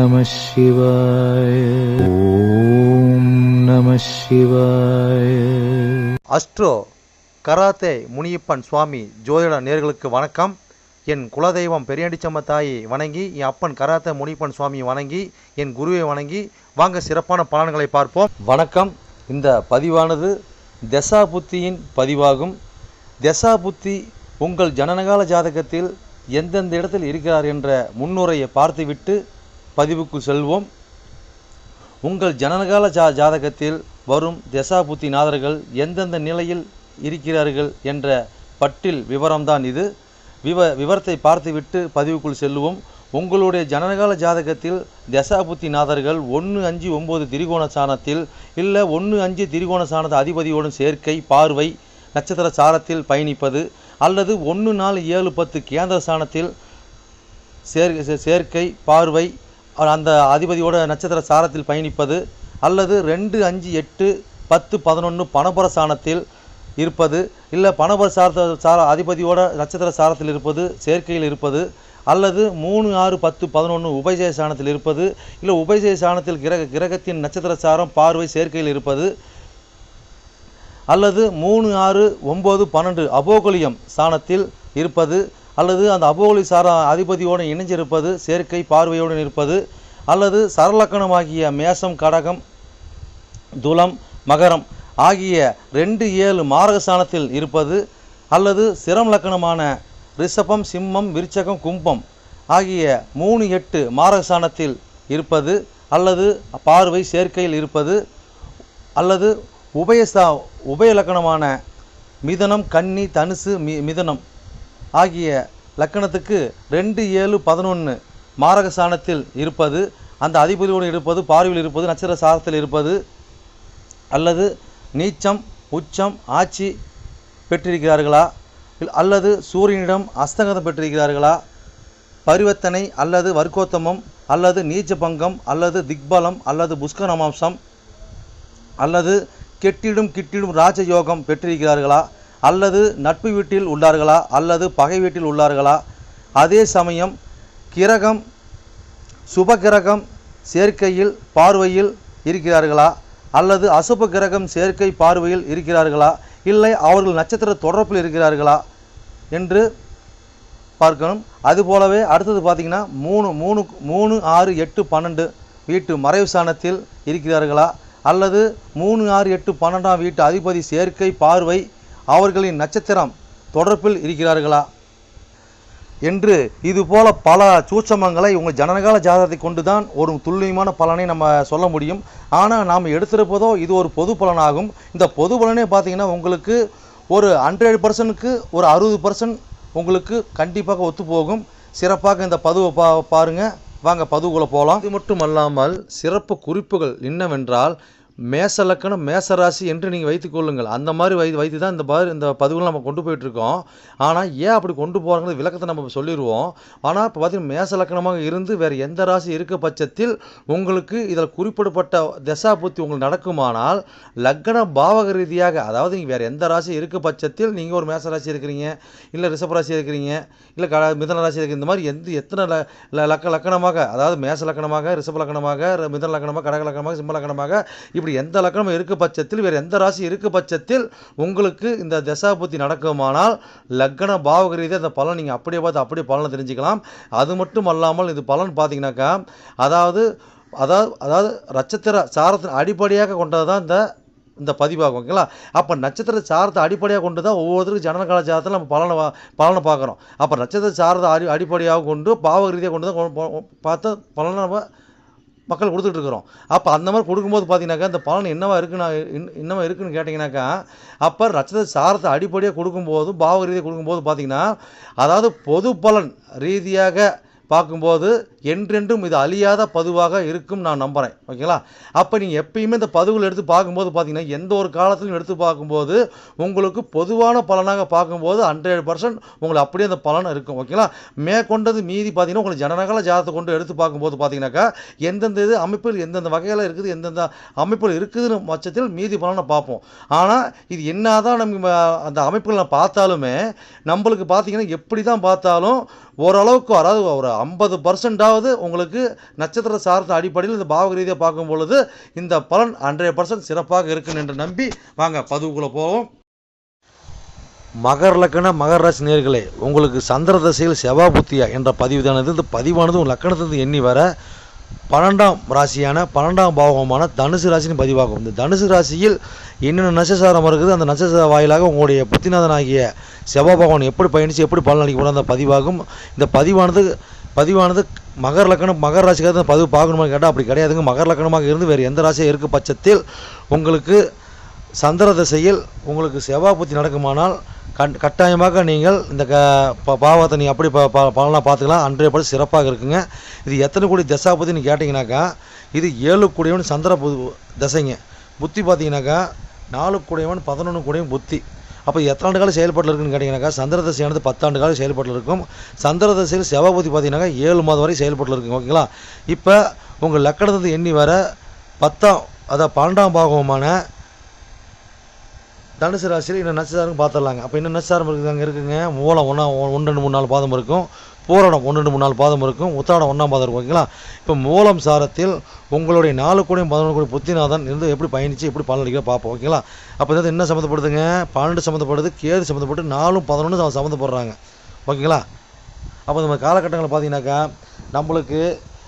நம சிவாய. ஓம் நம சிவாய. அஸ்ட்ரோ கராத்தே முனியப்பன் சுவாமி ஜோதிட நேயர்களுக்கு வணக்கம். என் குலதெய்வம் பெரியாண்டிச்சம்ம தாயை வணங்கி, என் அப்பன் கராத்தே முனியப்பன் சுவாமியை வணங்கி, என் குருவை வணங்கி வாங்க சிறப்பான பலன்களை பார்ப்போம். வணக்கம். இந்த பதிவானது தசா புத்தியின் பதிவாகும். தசா புத்தி உங்கள் ஜனனகால ஜாதகத்தில் எந்தெந்த இடத்தில் இருக்கிறார் என்ற முன்னுரையை பார்த்துவிட்டு பதிவுக்குள் செல்வோம். உங்கள் ஜனனகால ஜாதகத்தில் வரும் தசா புத்தி நாதர்கள் எந்தெந்த நிலையில் இருக்கிறார்கள் என்ற பட்டியல் விவரம்தான் இது. விவரத்தை பார்த்துவிட்டு பதிவுக்குள் செல்லுவோம். உங்களுடைய ஜனனகால ஜாதகத்தில் தசாபுத்தி நாதர்கள் 1-5-9 திரிகோண சாணத்தில் இல்லை 1-5 திரிகோண சாணத்தை அதிபதியோடும் சேர்க்கை பார்வை நட்சத்திர சாரத்தில் பயணிப்பது, அல்லது 1-4-7-10 கேந்திர சாணத்தில் சேர்க்கை பார்வை அந்த அதிபதியோட நட்சத்திர சாரத்தில் பயணிப்பது, அல்லது 2-5-8-10-11 பணபர சாணத்தில் இருப்பது, இல்லை பணபர அதிபதியோட நட்சத்திர சாரத்தில் இருப்பது சேர்க்கையில் இருப்பது, அல்லது 3-6-10-11 உபயஜய சாணத்தில் இருப்பது, இல்லை உபயஜய சாணத்தில் கிரகத்தின் நட்சத்திர சாரம் பார்வை சேர்க்கையில் இருப்பது, அல்லது 3-6-9-12 அபோகலியம் சாணத்தில் இருப்பது, அல்லது அந்த அபோகலி சார அதிபதியோடு இணைஞ்சிருப்பது சேர்க்கை பார்வையோடு இருப்பது, அல்லது சரலக்கணமாகிய மேசம் கடகம் துலம் மகரம் ஆகிய 2-7 மாரகஸ்தானத்தில் இருப்பது, அல்லது சிரம் லக்கணமான ரிஷபம் சிம்மம் விருச்சகம் கும்பம் ஆகிய 3-8 மாரகஸ்தானத்தில் இருப்பது, அல்லது பார்வை சேர்க்கையில் இருப்பது, அல்லது உபய லக்கணமான மிதனம் கன்னி தனுசு மிதனம் ஆகிய லக்கணத்துக்கு 2-7-11 மாரகஸ்தானத்தில் இருப்பது, அந்த அதிபதியோடு இருப்பது பார்வையில் இருப்பது நட்சத்திர சாரத்தில் இருப்பது, அல்லது நீச்சம் உச்சம் ஆட்சி பெற்றிருக்கிறார்களா, அல்லது சூரியனிடம் அஸ்தங்கதம் பெற்றிருக்கிறார்களா, பரிவர்த்தனை அல்லது வர்க்கோத்தமம் அல்லது நீச்ச பங்கம் அல்லது திக்பலம் அல்லது புஷ்கரமாம்சம் அல்லது கெட்டிடும் ராஜயோகம் பெற்றிருக்கிறார்களா, அல்லது நட்பு வீட்டில் உள்ளார்களா அல்லது பகை வீட்டில் உள்ளார்களா, அதே சமயம் கிரகம் சுபகிரகம் சேர்க்கையில் பார்வையில் இருக்கிறார்களா, அல்லது அசுப கிரகம் சேர்க்கை பார்வையில் இருக்கிறார்களா, இல்லை அவர்கள் நட்சத்திர தொடர்பில் இருக்கிறார்களா என்று பார்க்கணும். அதுபோலவே அடுத்தது பார்த்திங்கன்னா 3-6-8-12 வீட்டு மறைவு சாணத்தில் இருக்கிறார்களா, அல்லது 3-6-8-12 வீட்டு அதிபதி சேர்க்கை பார்வை அவர்களின் நட்சத்திரம் தொடர்பில் இருக்கிறார்களா என்று இதுபோல பல சூட்சமங்களை உங்கள் ஜனனகால ஜாதகத்தை கொண்டு தான் ஒரு துல்லியமான பலனை நம்ம சொல்ல முடியும். ஆனால் நாம் எடுத்திருப்பதோ இது ஒரு பொது பலனாகும். இந்த பொது பலனே பார்த்திங்கன்னா உங்களுக்கு ஒரு 100%க்கு ஒரு 60% உங்களுக்கு கண்டிப்பாக ஒத்து போகும். சிறப்பாக இந்த பதிவை பாருங்கள். வாங்க பதிவுக்குள்ளே போகலாம். இது மட்டும் அல்லாமல் சிறப்பு குறிப்புகள் என்னவென்றால் மேச லக்கணம் மேசராசி என்று நீங்கள் வைத்துக்கொள்ளுங்கள். அந்த மாதிரி வைத்து தான் இந்த பதிவுகளை நம்ம கொண்டு போயிட்டுருக்கோம். ஆனால் ஏன் அப்படி கொண்டு போகிறாங்கிறது விளக்கத்தை நம்ம சொல்லிடுவோம். ஆனால் இப்போ பார்த்திங்கன்னா மேச லக்கணமாக இருந்து வேறு எந்த ராசி இருக்க பட்சத்தில் உங்களுக்கு இதில் குறிப்பிடப்பட்ட தசா புத்தி உங்களுக்கு நடக்குமானால் லக்ன பாவக ரீதியாக, அதாவது நீங்கள் வேறு எந்த ராசி இருக்க பட்சத்தில் நீங்கள் ஒரு மேச ராசி இருக்கிறீங்க, இல்லை ரிஷப ராசி இருக்கிறீங்க, இல்லை மிதன ராசி இருக்கிற இந்த மாதிரி எத்தனை லக்கணமாக, அதாவது மேச லக்கணமாக ரிஷப லக்கணமாக மிதன லக்கணமாக கடக லக்கணமாக சிம்ம லக்கணமாக இப்படி எந்த லக்கணம் இருக்க பட்சத்தில் வேறு எந்த ராசி இருக்க பட்சத்தில் உங்களுக்கு இந்த தசாபுத்தி நடக்குமானால் லக்ன பாவக ரீதியாக அந்த பலன் நீங்கள் அப்படியே பார்த்து அப்படியே பலனை தெரிஞ்சுக்கலாம். அது மட்டும் அல்லாமல் இது பலன் பார்த்தீங்கன்னாக்கா அதாவது நட்சத்திர சாரத்தின் அடிப்படையாக கொண்டது தான் இந்த பதிவாகும். ஓகேங்களா? அப்போ நட்சத்திர சாரத்தை அடிப்படையாக கொண்டு தான் ஒவ்வொருத்தருக்கும் ஜனனகால ஜாதகத்தில் நம்ம பலனை பார்க்குறோம். அப்போ நட்சத்திர சாரத்தை அடிப்படையாக கொண்டு பாவக ரீதியாக கொண்டு தான் பார்த்து பலனை நம்ம மக்கள் கொடுத்துட்ருக்குறோம். அப்போ அந்த மாதிரி கொடுக்கும்போது பார்த்தீங்கன்னாக்கா இந்த பலன் என்னவா இருக்குன்னு கேட்டிங்கனாக்கா, அப்போ நட்சத்திர சாரத்தை அடிப்படையாக கொடுக்கும்போது பாவக ரீதியாக கொடுக்கும்போது பார்த்தீங்கன்னா அதாவது பொது பலன் ரீதியாக பார்க்கும்போது என்றென்றும் இது அழியாத பதிவாக இருக்கும் நான் நம்புகிறேன். ஓகேங்களா? அப்போ நீங்கள் எப்பயுமே இந்த பதிவுகள் எடுத்து பார்க்கும்போது பார்த்தீங்கன்னா எந்த ஒரு காலத்திலும் எடுத்து பார்க்கும்போது உங்களுக்கு பொதுவான பலனாக பார்க்கும்போது 100% உங்களுக்கு அப்படியே அந்த பலன் இருக்கும். ஓகேங்களா? மேற்கொண்டது மீதி பார்த்தீங்கன்னா உங்களுக்கு ஜனனகால ஜாதகத்தை கொண்டு எடுத்து பார்க்கும்போது பார்த்தீங்கன்னாக்கா எந்தெந்த இது அமைப்பில் எந்தெந்த வகையில் இருக்குது எந்தெந்த அமைப்பில் இருக்குதுன்னு பட்சத்தில் மீதி பலனை பார்ப்போம். ஆனால் இது என்ன தான் நம்ம அந்த அமைப்புகளை பார்த்தாலுமே நம்மளுக்கு பார்த்தீங்கன்னா எப்படி தான் பார்த்தாலும் ஓரளவுக்கு, அதாவது ஒரு 50% அதாவது உங்களுக்கு நட்சத்திர சார்ந்த அடிப்படையில் இந்த பாவக ரீதியாக பார்க்கும் பொழுது இந்த பலன் 100% சிறப்பாக இருக்குன்னு என்று நம்பி வாங்க பதிவுக்குள்ளே போவோம். மகர லக்கண மகர ராசி நேயர்களே, உங்களுக்கு சந்திர தசையில் செவ்வாய் புத்தியா என்ற பதிவுதானது. இந்த பதிவானது உங்கள் லக்கணத்திலிருந்து எண்ணி வர 12ஆம் ராசியான 12ஆம் பாவகமான தனுசு ராசின்னு பதிவாகும். இந்த தனுசு ராசியில் என்னென்ன நட்சத்திரம் இருக்குது, அந்த நட்சத்திர வாயிலாக உங்களுடைய புத்திநாதனாகிய செவ்வாய் பகவான் எப்படி பயணித்து எப்படி பலன் அளிக்க அந்த பதிவாகும். இந்த பதிவானது மகர லக்கணம் மகர ராசிக்காக இந்த பதிவு பார்க்கணுமான்னு கேட்டால் அப்படி கிடையாதுங்க. மகர லக்கணமாக இருந்து வேறு எந்த ராசியாக இருக்க பட்சத்தில் உங்களுக்கு சந்திர திசையில் உங்களுக்கு செவ்வாய் புத்தி நடக்குமானால் கட்டாயமாக நீங்கள் இந்த பாவத்தை நீங்கள் அப்படி பலனாக பார்த்துக்கலாம். 100% சிறப்பாக இருக்குங்க. இது எத்தனை கோடி தசாபதினு கேட்டிங்கனாக்கா இது 7 கோடியவன் சந்திர தசைங்க. புத்தி பார்த்தீங்கன்னாக்கா 4 கோடியவன் 11 கோடியவன் புத்தி. அப்போ எத்தனை ஆண்டு காலம் செயல்பாட்டில் இருக்குன்னு கேட்டிங்கனாக்கா சந்திர தசையானது 10 ஆண்டு காலம் செயல்பாட்டில் இருக்கும். சந்திர தசையில் செவ்வாய் புத்தி பார்த்தீங்கன்னாக்கா 7 மாதம் வரை செயல்பாட்டில் இருக்குங்க. ஓகேங்களா? இப்போ உங்கள் லக்கணத்தை எண்ணி வர 10ஆம் அதாவது 12ஆம் பாகமான தனுசு ராசியில் இன்னும் நட்சத்திரம் பார்த்துடலாங்க. அப்போ இன்னும் நட்சத்திரம் இருக்குது அங்கே இருக்குங்க. மூலம் 1 2 3 4 பாதம் இருக்கும். பூரணம் 1 2 3 4 பாதம் இருக்கும். உத்திராடம் 1ஆம் பாதம் இருக்கும். ஓகேங்களா? இப்போ மூலம் சாரத்தில் உங்களுடைய 4 கோடியும் 11 கோடி புத்திநாதன் இருந்து எப்படி பயணித்து எப்படி பலன் அளிக்க பார்ப்போம். ஓகேங்களா? அப்போ இது என்ன சம்மந்தப்படுதுங்க? 12 சம்மந்தப்படுது, கேது சம்மந்தப்பட்டு 4 11 சம்மந்தப்படுறாங்க. ஓகேங்களா? அப்போ நம்ம காலகட்டங்களில் பார்த்தீங்கன்னாக்கா நம்மளுக்கு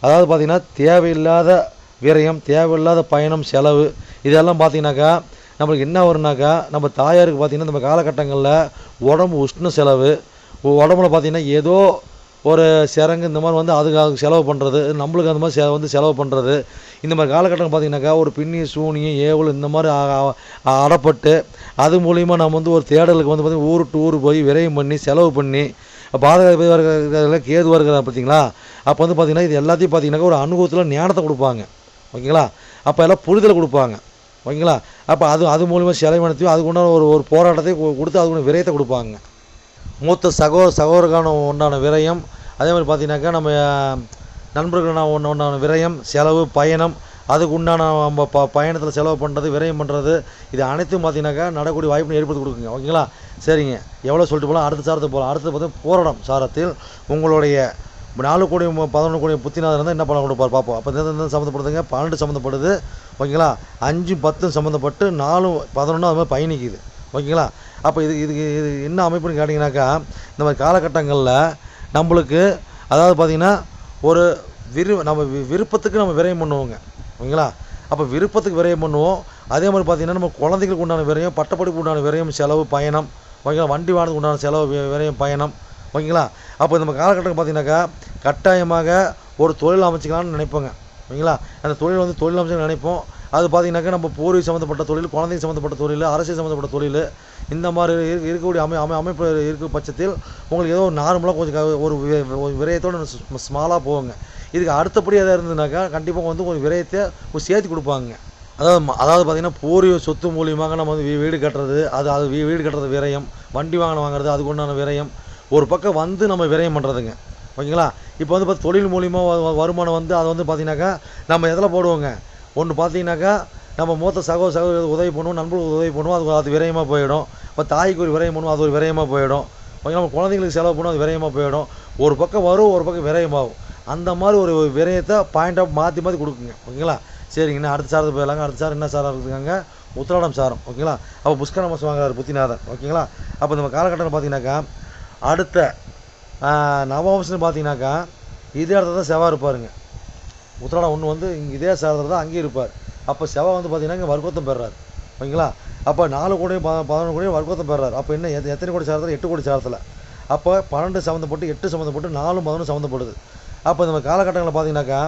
அதாவது பார்த்திங்கன்னா தேவையில்லாத விரயம், தேவையில்லாத பயணம், செலவு இதெல்லாம் பார்த்திங்கனாக்கா நம்மளுக்கு என்ன வரும்னாக்கா நம்ம தாயாருக்கு பார்த்திங்கன்னா நம்ம காலகட்டங்களில் உடம்பு உஷ்ண செலவு, உடம்புல பார்த்திங்கன்னா ஏதோ ஒரு சிரங்கு இந்த மாதிரி வந்து அதுக்கு செலவு பண்ணுறது, நம்மளுக்கு அந்த மாதிரி செலவு பண்ணுறது, இந்த மாதிரி காலகட்டம் பார்த்திங்கனாக்கா ஒரு பின்னி சூனியம் ஏவல் இந்த மாதிரி அடப்பட்டு அது மூலிமா நம்ம வந்து ஒரு தேடலுக்கு வந்து பார்த்திங்கன்னா ஊர் டு ஊர் போய் விரயம் பண்ணி செலவு பண்ணி பாதக கேது வருகிற பார்த்தீங்களா? அப்போ வந்து பார்த்திங்கன்னா இது எல்லாத்தையும் பார்த்திங்கனாக்கா ஒரு அனுபவத்தில் ஞானத்தை கொடுப்பாங்க. ஓகேங்களா? அப்போ எல்லாம் புரிதலை கொடுப்பாங்க. ஓகேங்களா? அப்போ அது மூலிமா செலவினத்தையும் அதுக்கு உண்டான ஒரு போராட்டத்தை கொடுத்து அதுக்கு விரயத்தை கொடுப்பாங்க. மூத்த சகோதரக்கான உண்டான விரயம், அதே மாதிரி பார்த்தீங்கன்னாக்கா நம்ம நண்பர்களான உண்டான விரயம், செலவு, பயணம், அதுக்கு உண்டான நம்ம பயணத்தில் செலவு பண்ணுறது, விரயம் பண்ணுறது, இது அனைத்தும் பார்த்தீங்கன்னாக்கா நடக்கூடிய வாய்ப்பு ஏற்படுத்தி கொடுக்குங்க. ஓகேங்களா? சரிங்க, எவ்வளோ சொல்லிட்டு போகலாம். அடுத்த சாரத்துக்கு போகலாம். அடுத்து பார்த்தீங்கன்னா போராடம் சாரத்தில் உங்களுடைய 4 கோடி 11 கோடி புத்திநாதன் இருந்தால் என்ன பலன் கொடுப்பார் பார்ப்போம். அப்போ இந்த சம்மந்தப்படுதுங்க. 12 சம்மந்தப்படுது. ஓகேங்களா? 5 10 சம்மந்தப்பட்டு 4 11 அது மாதிரி பயணிக்குது. ஓகேங்களா? அப்போ இதுக்கு என்ன அமைப்புன்னு கேட்டிங்கனாக்கா இந்த மாதிரி காலகட்டங்களில் நம்மளுக்கு அதாவது பார்த்திங்கன்னா ஒரு நம்ம விருப்பத்துக்கு நம்ம விரயம் பண்ணுவோங்க. ஓகேங்களா? அப்போ விருப்பத்துக்கு விரயம் பண்ணுவோம். அதே மாதிரி பார்த்திங்கன்னா நம்ம குழந்தைகளுக்கு உண்டான விரயம், பட்டப்படிப்பு உண்டான விரயம், செலவு, பயணம். ஓகேங்களா? வண்டி வாகனத்துக்கு உண்டான செலவு, விரயம், பயணம். ஓகேங்களா? அப்போ நம்ம காலகட்டம் பார்த்திங்கனாக்கா கட்டாயமாக ஒரு தொழில் அமைச்சிக்கலாம்னு நினைப்போங்க. ஓகேங்களா? அந்த தொழில் அமைச்சு நினைப்போம். அது பார்த்திங்கனாக்கா நம்ம பூர்வீக சம்மந்தப்பட்ட தொழில், குழந்தைங்க சம்மந்தப்பட்ட தொழில், அரசியல் சம்மந்தப்பட்ட தொழில், இந்த மாதிரி இருக்கக்கூடிய அமைப்பு இருக்கிற பட்சத்தில் உங்களுக்கு ஏதோ நார்மலாக கொஞ்சம் ஒரு விரயத்தோடு ஸ்மாலாக போகுங்க. இதுக்கு அடுத்தபடி எதாவது இருந்ததுனாக்கா கண்டிப்பாக வந்து கொஞ்சம் விரயத்தை சேர்த்து கொடுப்பாங்க. அதாவது பார்த்திங்கன்னா பூர்வீக சொத்து மூலியமாக நம்ம வந்து வீடு கட்டுறது, அது வீடு கட்டுறது விரயம், வண்டி வாகனம் வாங்குறது அதுக்கு உண்டான விரயம், ஒரு பக்கம் வந்து நம்ம விரயம் பண்ணுறதுங்க. ஓகேங்களா? இப்போ வந்து பார்த்து தொழில் மூலியமாக வருமானம் வந்து அதை வந்து பார்த்திங்கனாக்கா நம்ம எதில் போடுவோங்க. ஒன்று பார்த்திங்கனாக்கா நம்ம மூத்த சகோதரர்களுக்கு உதவி பண்ணுவோம், நண்பர்களுக்கு உதவி பண்ணுவோம், அது விரயமாக போயிடும். இப்போ தாய்க்கு ஒரு விரயம் பண்ணுவோம், அது ஒரு விரயமாக போயிடும். ஓகே, நம்ம குழந்தைங்களுக்கு செலவு பண்ணுவோம், அது விரயமாக போயிடும். ஒரு பக்கம் வரும், ஒரு பக்கம் விரயமாகும். அந்த மாதிரி ஒரு விரயத்தை பாயிண்ட் ஆஃப் மாற்றி கொடுக்குங்க. ஓகேங்களா? சரிங்கண்ணா, அடுத்த சாரத்துக்கு போயிடலாங்க. அடுத்த சாரம் என்ன சாரம் இருக்குதுங்க? உத்திராடம் சாரம். ஓகேங்களா? அப்போ புஷ்கர மாதம் வாங்குறாரு புத்திநாதன். ஓகேங்களா? அப்போ நம்ம காலகட்டம் பார்த்திங்கனாக்கா அடுத்த நவவம்சம்னு பார்த்தீங்கன்னாக்கா இதே இடத்துல தான் செவ்வாய் இருப்பாருங்க. உத்திராடம் ஒன்று வந்து இங்கே இதே சாரத்தில் தான் அங்கேயும் இருப்பார். அப்போ செவ்வாய் வந்து பார்த்தீங்கன்னா இங்கே வர்க்கோத்தம் பெறாரு. ஓகேங்களா? அப்போ 4 கோடியும் 11 கோடியும் வர்க்கோத்தம் பெறாரு. அப்போ என்ன எத்தனை கோடி சாரத்தில்? 8 கோடி சாரத்தில். அப்போ 12 சம்மந்தப்பட்டு 8 சம்மந்தப்பட்டு 4 11 சம்மந்தப்படுது. அப்போ நம்ம காலகட்டங்களில் பார்த்தீங்கன்னாக்கா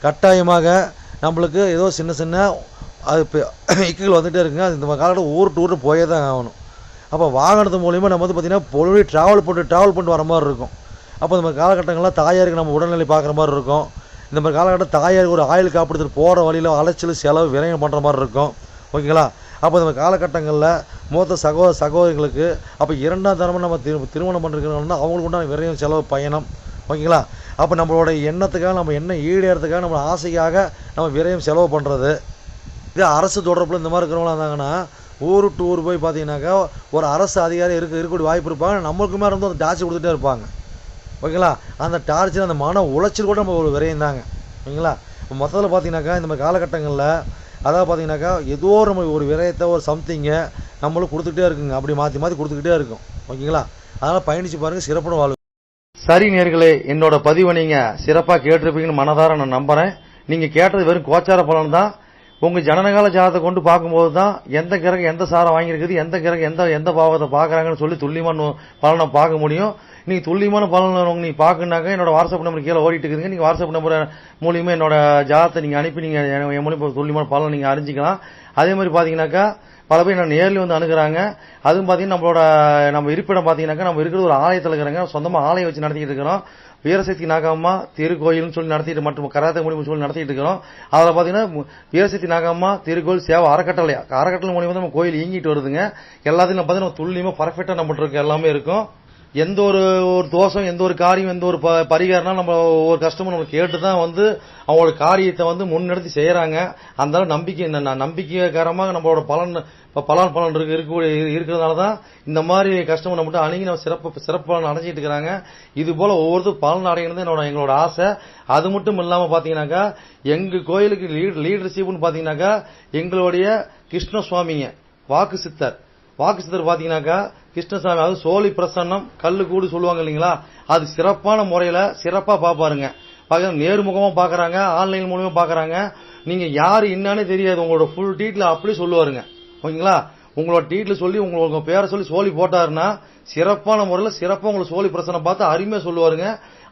கட்டாயமாக நம்மளுக்கு ஏதோ சின்ன அது இக்குகள் வந்துகிட்டே இருக்குங்க. அது இந்த காலகட்டம் ஊர் போயே தான் ஆகணும். அப்போ வாகனத்து மூலிமா நம்ம வந்து பார்த்திங்கன்னா பொழுது ட்ராவல் பண்ணிட்டு வர மாதிரி இருக்கும். அப்போ இந்த மாதிரி காலகட்டங்களில் தாயாருக்கு நம்ம உடல்நிலை பார்க்குற மாதிரி இருக்கும். இந்த மாதிரி காலகட்டம் தாயாருக்கு ஒரு ஆயில் காப்பிடுத்துட்டு போகிற வழியில் அலைச்சல், செலவு, விரயம் பண்ணுற மாதிரி இருக்கும். ஓகேங்களா? அப்போ இந்த காலகட்டங்களில் மூத்த சகோதரிகளுக்கு அப்போ 2ஆம் தரமும் நம்ம திருமணம் பண்ணிருக்கிறோம்னா அவங்களுக்கு உண்டான விரயம், செலவு, பயணம். ஓகேங்களா? அப்போ நம்மளோட எண்ணத்துக்காக நம்ம எண்ணம் ஈடேறதுக்காக நம்ம ஆசைக்காக நம்ம விரயம், செலவு பண்ணுறது. இதே அரசு தொடர்பில் இந்த மாதிரி இருக்கிறவங்களாம் இருந்தாங்கன்னா ஊர் டு ஊர் போய் பார்த்தீங்கன்னாக்கா ஒரு அரசு அதிகாரி இருக்கக்கூடிய வாய்ப்பு இருப்பாங்க. நம்மளுக்குமே வந்து ஜாஸ்தி கொடுத்துட்டே இருப்பாங்க. ஓகேங்களா. அந்த டார்ச்சர் அந்த மன உளைச்சல் கூட நம்ம ஒரு விரையும் தாங்க. ஓகேங்களா. இப்போ மொத்தத்தில் பார்த்தீங்கன்னாக்கா இந்த மாதிரி காலகட்டங்களில் அதாவது பார்த்தீங்கன்னாக்கா ஏதோ நம்ம ஒரு விரயத்தை ஒரு சம்திங்கை நம்மளும் கொடுத்துக்கிட்டே இருக்குங்க. அப்படி மாற்றி மாற்றி கொடுத்துக்கிட்டே இருக்கும். ஓகேங்களா. அதனால் பயணித்து பாருங்கள், சிறப்புடன் வாழ்வு. சரி நேயர்களே, என்னோட பதிவை நீங்கள் சிறப்பாக கேட்டிருப்பீங்கன்னு மனதார நான் நம்புகிறேன். நீங்கள் கேட்டது வெறும் கோச்சார பலன் தான். உங்கள் ஜனனகால ஜாதகத்தை கொண்டு பார்க்கும்போது தான் எந்த கிரகம் எந்த சாரம் வாங்கியிருக்குது, எந்த கிரகம் எந்த பாவத்தை பார்க்குறாங்கன்னு சொல்லி துல்லியமான பலனை பார்க்க முடியும். நீங்கள் துல்லியமான பலன் நீங்கள் பார்க்கணுனாக்கா என்னோட வாட்ஸ்அப் நம்பர் கீழே ஓடிட்டு இருக்குதுங்க. நீங்கள் வாட்ஸ்அப் நம்பர் மூலியமாக என்னோட ஜாதகத்தை நீங்கள் அனுப்பி நீங்கள் என் மூலியமாக துல்லியமான பலனை நீங்கள் அறிஞ்சிக்கலாம். அதே மாதிரி பார்த்தீங்கன்னாக்கா பல பேர் நான் நேரில் வந்து அணுகிறாங்க. அதுவும் பார்த்தீங்கன்னா நம்ம இருப்பிடம் பார்த்தீங்கன்னாக்கா நம்ம இருக்கிறது ஒரு ஆலயத்தில் இருக்கிறாங்க. சொந்தமாக ஆலயம் வச்சு நடத்திட்டு இருக்கிறோம். வீரசக்தி நாகம்மா திருக்கோயில்னு சொல்லி நடத்திட்டு மற்றும் கராத்தே மூலியமாக சொல்லி நடத்திட்டு இருக்கிறோம். அதில் பார்த்தீங்கன்னா வீரசக்தி நாகம்மா திருக்கோயில் சேவை அறக்கட்டளை மூலியமாக நம்ம கோயில் இயங்கிட்டு வருதுங்க. எல்லாத்தையும் பார்த்தீங்கன்னா நம்ம துல்லியமாக பர்ஃபெக்டாக நம்மகிட்ட இருக்க எல்லாமே இருக்கும். எந்த ஒரு தோஷம், எந்த ஒரு காரியம், எந்த ஒரு பரிகாரம்னா நம்ம ஒரு கஸ்டமர் நம்ம கேட்டு தான் வந்து அவங்களோட காரியத்தை வந்து முன்னெடுத்து செய்யறாங்க. அந்த நம்பிக்கைகரமாக நம்மளோட பலன் இருக்கிறதுனால தான் இந்த மாதிரி கஸ்டமர் நம்மகிட்ட அணுகி நம்ம சிறப்பு பலன் அடைஞ்சிட்டு இருக்கிறாங்க. இது போல ஒவ்வொருத்தரும் பலன் அடைகிறது எங்களோட ஆசை. அது மட்டும் இல்லாம பாத்தீங்கன்னாக்கா எங்க கோயிலுக்கு லீடர்ஷிப்னு பாத்தீங்கன்னாக்கா எங்களுடைய கிருஷ்ணசுவாமிங்க வாக்கு சித்தர் பாத்தீங்கன்னாக்கா கிருஷ்ணசாமி, அதாவது சோழி பிரசன்னம் கல்லு கூடு சொல்லுவாங்க இல்லைங்களா, அது சிறப்பான முறையில சிறப்பா பாப்பாருங்க. நேர்முகமா பாக்குறாங்க, ஆன்லைன் மூலமா பாக்குறாங்க. நீங்க யாரு என்னன்னே தெரியாது, உங்களோட ஃபுல் டீட்ல அப்படியே சொல்லுவாருங்க. ஓகேங்களா. உங்களோட டீட்ல சொல்லி உங்க பேரை சொல்லி சோழி போட்டாருன்னா சிறப்பான முறையில சிறப்பா உங்களை சோழி பிரசனம் பார்த்து அருமையா சொல்லுவாருங்க.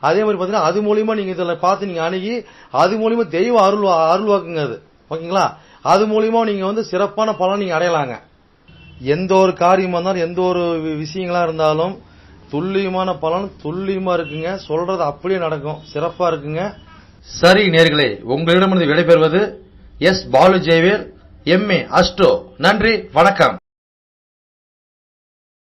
அதே மாதிரி பாத்தீங்கன்னா அது மூலியமா நீங்க இதுல பார்த்து நீங்க அணுகி அது மூலியமா தெய்வ அருள்வாக்குங்க அது. ஓகேங்களா. அது மூலியமா நீங்க வந்து சிறப்பான பலன் நீங்க அடையலாங்க. எந்த ஒரு காரியமா இருந்தாலும் எந்த ஒரு விஷயங்களா இருந்தாலும் துல்லியமான பலன் துல்லியமா இருக்குங்க. சொல்றது அப்படியே நடக்கும், சிறப்பா இருக்குங்க. சரி நேயர்களே, உங்களிடமிருந்து விடைபெறுவது S. Balu Jayavel, MA astro. நன்றி, வணக்கம்.